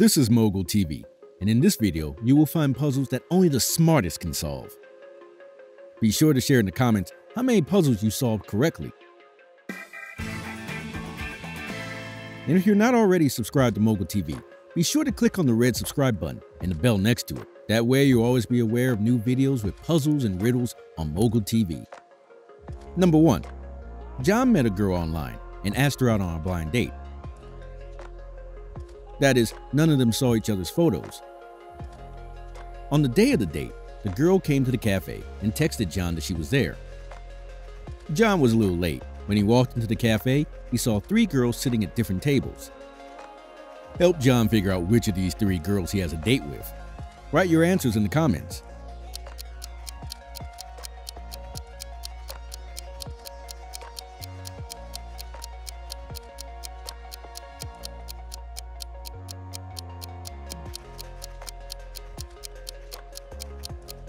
This is Mogol TV, and in this video, you will find puzzles that only the smartest can solve. Be sure to share in the comments how many puzzles you solved correctly. And if you're not already subscribed to Mogol TV, be sure to click on the red subscribe button and the bell next to it. That way you'll always be aware of new videos with puzzles and riddles on Mogol TV. Number 1. John met a girl online and asked her out on a blind date. That is, none of them saw each other's photos. On the day of the date, the girl came to the cafe and texted John that she was there. John was a little late. When he walked into the cafe, he saw 3 girls sitting at different tables. Help John figure out which of these 3 girls he has a date with. Write your answers in the comments.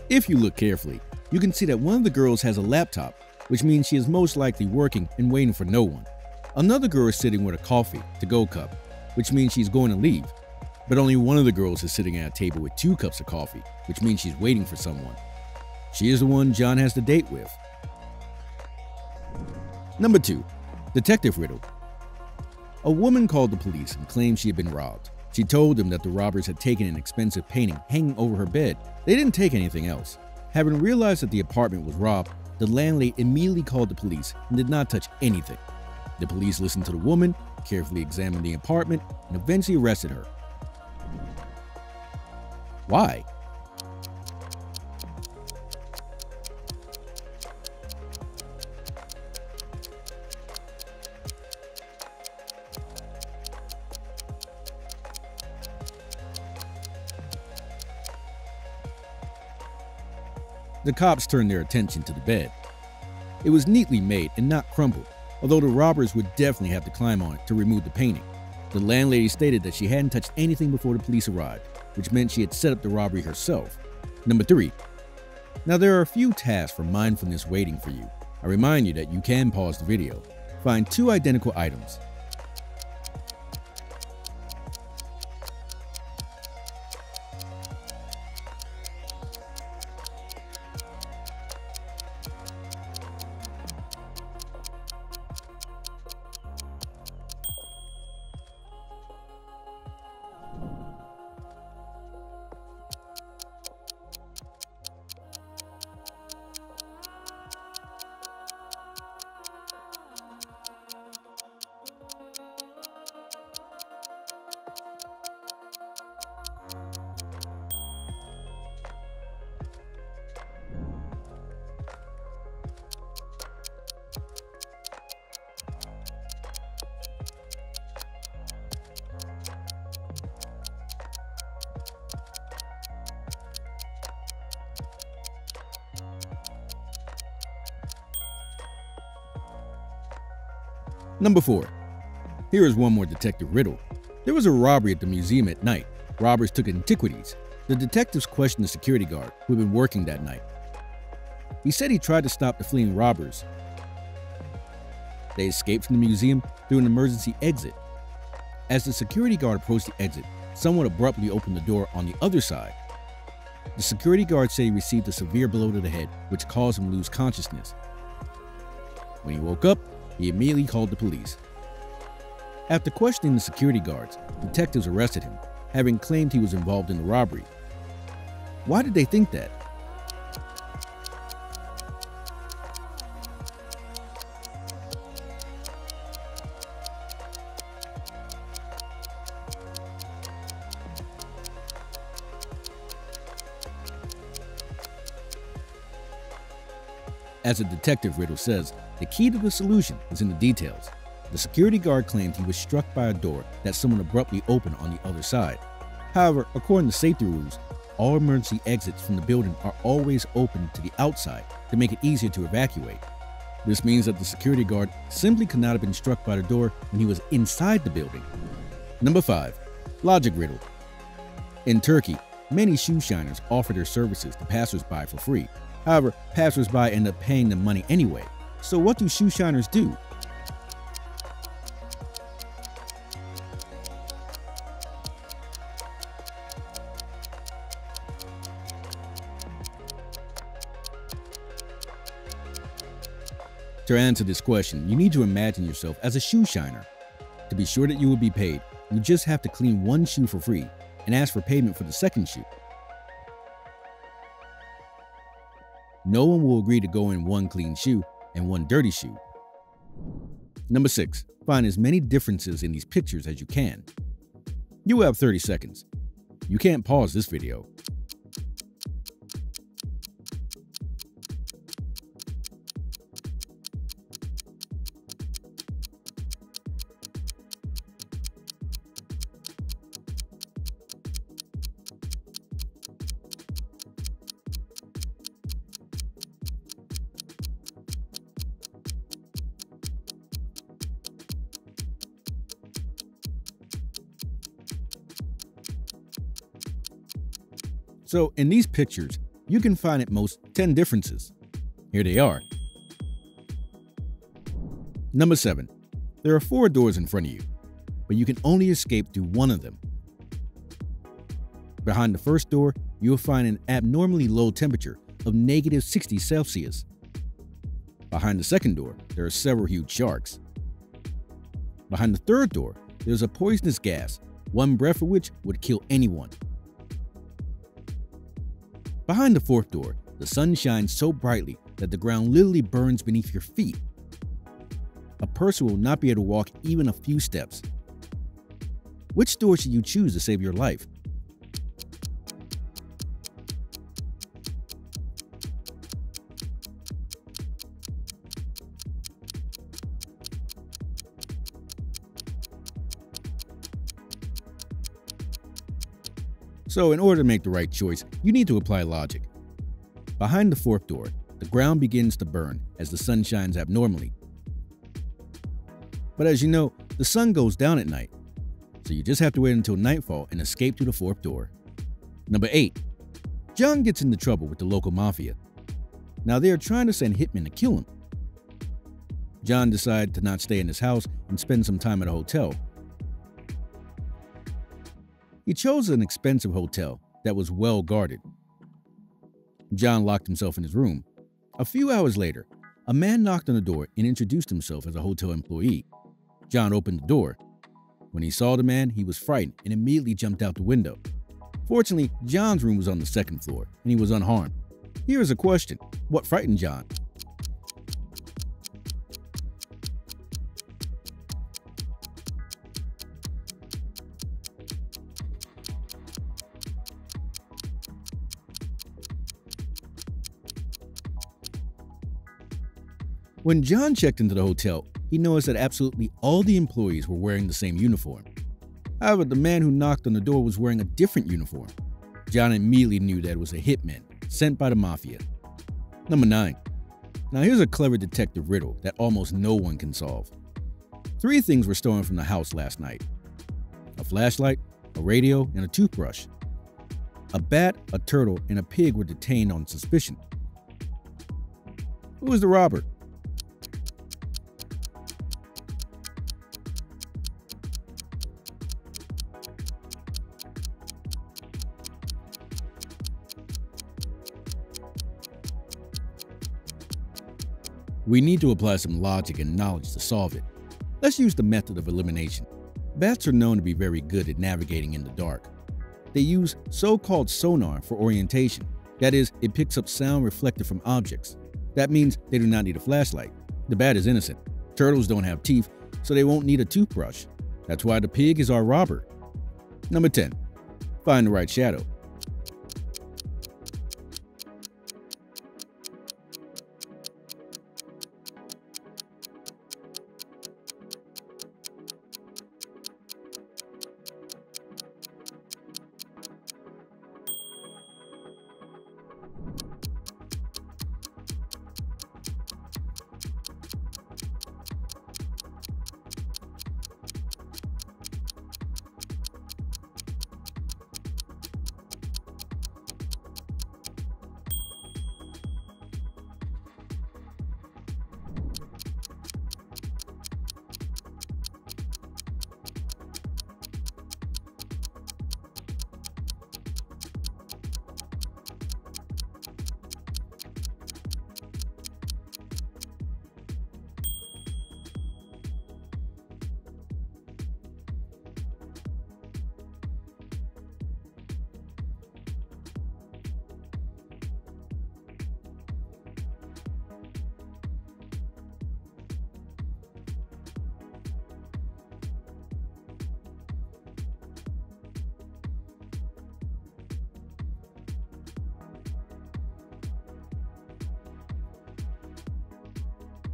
If you look carefully, you can see that one of the girls has a laptop, which means she is most likely working and waiting for no one. Another girl is sitting with a coffee to-go cup, which means she's going to leave. But only one of the girls is sitting at a table with 2 cups of coffee, which means she's waiting for someone. She is the one John has the date with. Number 2. Detective Riddle. A woman called the police and claimed she had been robbed. She told them that the robbers had taken an expensive painting hanging over her bed. They didn't take anything else. Having realized that the apartment was robbed, the landlady immediately called the police and did not touch anything. The police listened to the woman, carefully examined the apartment, and eventually arrested her. Why? The cops turned their attention to the bed. It was neatly made and not crumpled, although the robbers would definitely have to climb on it to remove the painting. The landlady stated that she hadn't touched anything before the police arrived, which meant she had set up the robbery herself. Number 3. Now there are a few tasks for mindfulness waiting for you. I remind you that you can pause the video. Find 2 identical items. Number 4. Here is one more detective riddle. There was a robbery at the museum at night. Robbers took antiquities. The detectives questioned the security guard who had been working that night. He said he tried to stop the fleeing robbers. They escaped from the museum through an emergency exit. As the security guard approached the exit, someone abruptly opened the door on the other side. The security guard said he received a severe blow to the head, which caused him to lose consciousness. When he woke up, he immediately called the police. After questioning the security guards, detectives arrested him, having claimed he was involved in the robbery. Why did they think that? As a detective riddle says, the key to the solution is in the details. The security guard claimed he was struck by a door that someone abruptly opened on the other side. However, according to safety rules, all emergency exits from the building are always open to the outside to make it easier to evacuate. This means that the security guard simply could not have been struck by the door when he was inside the building. Number 5. Logic riddle. In Turkey, many shoe shiners offer their services to passers-by for free. However, passers-by end up paying them money anyway. So what do shoe shiners do? To answer this question, you need to imagine yourself as a shoe shiner. To be sure that you will be paid, you just have to clean one shoe for free and ask for payment for the second shoe. No one will agree to go in one clean shoe and one dirty shoe. Number 6. Find as many differences in these pictures as you can. You have 30 seconds. You can't pause this video. So in these pictures, you can find at most 10 differences. Here they are. Number 7. There are 4 doors in front of you, but you can only escape through one of them. Behind the first door, you will find an abnormally low temperature of -60 Celsius. Behind the second door, there are several huge sharks. Behind the third door, there's a poisonous gas, one breath of which would kill anyone. Behind the fourth door, the sun shines so brightly that the ground literally burns beneath your feet. A person will not be able to walk even a few steps. Which door should you choose to save your life? So in order to make the right choice, you need to apply logic. Behind the fourth door, the ground begins to burn as the sun shines abnormally. But as you know, the sun goes down at night, so you just have to wait until nightfall and escape through the fourth door. Number 8. John gets into trouble with the local mafia. Now they are trying to send hitmen to kill him. John decided to not stay in his house and spend some time at a hotel. He chose an expensive hotel that was well guarded. John locked himself in his room. A few hours later, a man knocked on the door and introduced himself as a hotel employee. John opened the door. When he saw the man, he was frightened and immediately jumped out the window. Fortunately, John's room was on the second floor and he was unharmed. Here is a question: what frightened John? When John checked into the hotel, he noticed that absolutely all the employees were wearing the same uniform. However, the man who knocked on the door was wearing a different uniform. John immediately knew that it was a hitman sent by the mafia. Number 9. Now here's a clever detective riddle that almost no one can solve. 3 things were stolen from the house last night: a flashlight, a radio, and a toothbrush. A bat, a turtle, and a pig were detained on suspicion. Who was the robber? We need to apply some logic and knowledge to solve it. Let's use the method of elimination. Bats are known to be very good at navigating in the dark. They use so-called sonar for orientation. That is, it picks up sound reflected from objects. That means they do not need a flashlight. The bat is innocent. Turtles don't have teeth, so they won't need a toothbrush. That's why the pig is our robber. Number 10. Find the right shadow.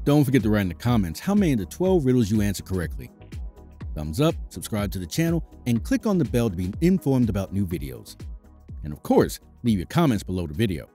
Don't forget to write in the comments how many of the 12 riddles you answered correctly. Thumbs up, subscribe to the channel, and click on the bell to be informed about new videos. And of course, leave your comments below the video.